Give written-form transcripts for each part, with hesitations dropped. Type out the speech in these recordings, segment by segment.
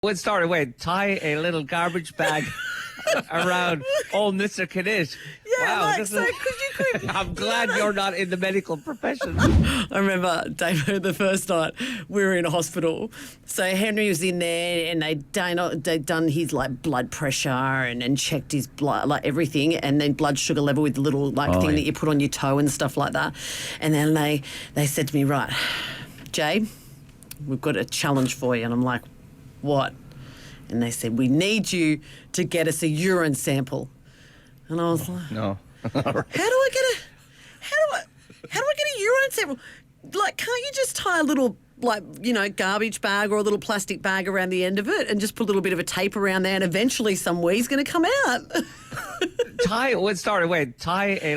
What started? Wait, tie a little garbage bag around old Mr. Knitt. Yeah, wow, like, this so is- because you could. I'm glad you're not in the medical profession. I remember, David, the first night we were in a hospital. So Henry was in there and they'd done his like blood pressure and checked his blood, like everything, and then blood sugar level with the little thing that you put on your toe and stuff like that. And then they said to me, right, Jade, we've got a challenge for you. And I'm like, what? And they said, we need you to get us a urine sample. And I was like, No. how do I get a urine sample? Like, can't you just tie a little, garbage bag or a little plastic bag around the end of it and just put a little bit of a tape around there and eventually some wee's going to come out? Tie a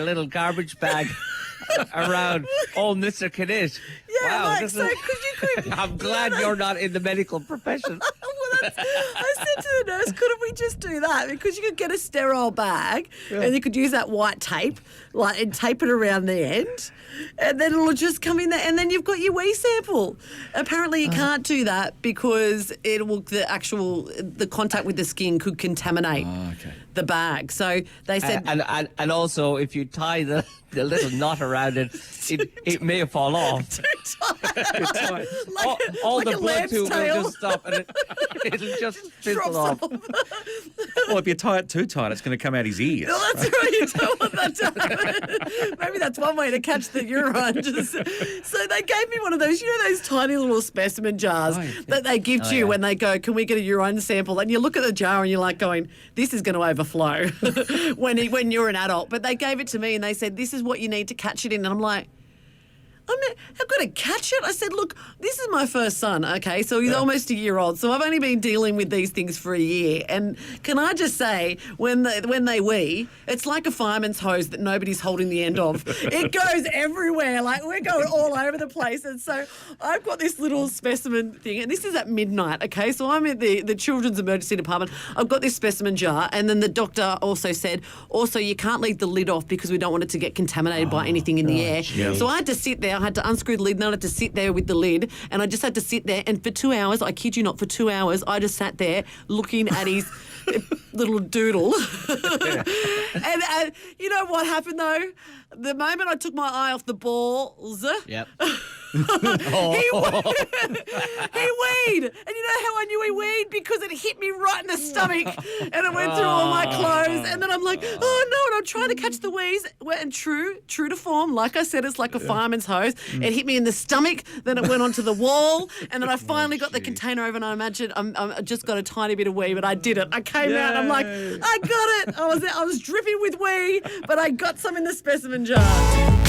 little garbage bag around old Mr. Knitt. Yeah, wow, like, this so is- because you could... I'm glad you're not in the medical profession. I said to the nurse, couldn't we just do that? Because you could get a sterile bag and you could use that white tape, and tape it around the end, and then it'll just come in there, and then you've got your wee sample. Apparently, you can't do that because the contact with the skin could contaminate the bag. So they said, And also, if you tie the little knot around it, it may fall off. all like the a blood lamb's tube tail. will just stop and it'll just fizzle drops off. Well, if you tie it too tight, it's going to come out his ears. Oh, that's right. You don't want that to happen. Maybe that's one way to catch the urine. So they gave me one of those, those tiny little specimen jars that they give to you when they go, can we get a urine sample? And you look at the jar and you're like going, this is going to overflow when you're an adult. But they gave it to me and they said, this is what you need to catch it in. And I'm like, I've got to catch it. I said, look, this is my first son, okay? So he's almost a year old. So I've only been dealing with these things for a year. And can I just say, when they wee, it's like a fireman's hose that nobody's holding the end of. It goes everywhere. Like, we're going all over the place. And so I've got this little specimen thing. And this is at midnight, okay? So I'm at the children's emergency department. I've got this specimen jar. And then the doctor also said, you can't leave the lid off because we don't want it to get contaminated by anything in the air. geez. So I had to sit there. I had to unscrew the lid, and I had to sit there with the lid, and I just had to sit there. And for 2 hours, I kid you not, for 2 hours, I just sat there looking at his little doodle. And you know what happened though? The moment I took my eye off the balls, Yep. he weed. And you know how I knew he weed? Because it hit me right in the stomach and it went through all my clothes. And then I'm like, oh no, and I'm trying to catch the wheeze. And true to form, like I said, it's like a fireman's hose. It hit me in the stomach, then it went onto the wall, and then I finally got the container over and I imagine I just got a tiny bit of wee, but I did it. I came out, I'm like, I got it. I was dripping with wee, but I got some in the specimen jar.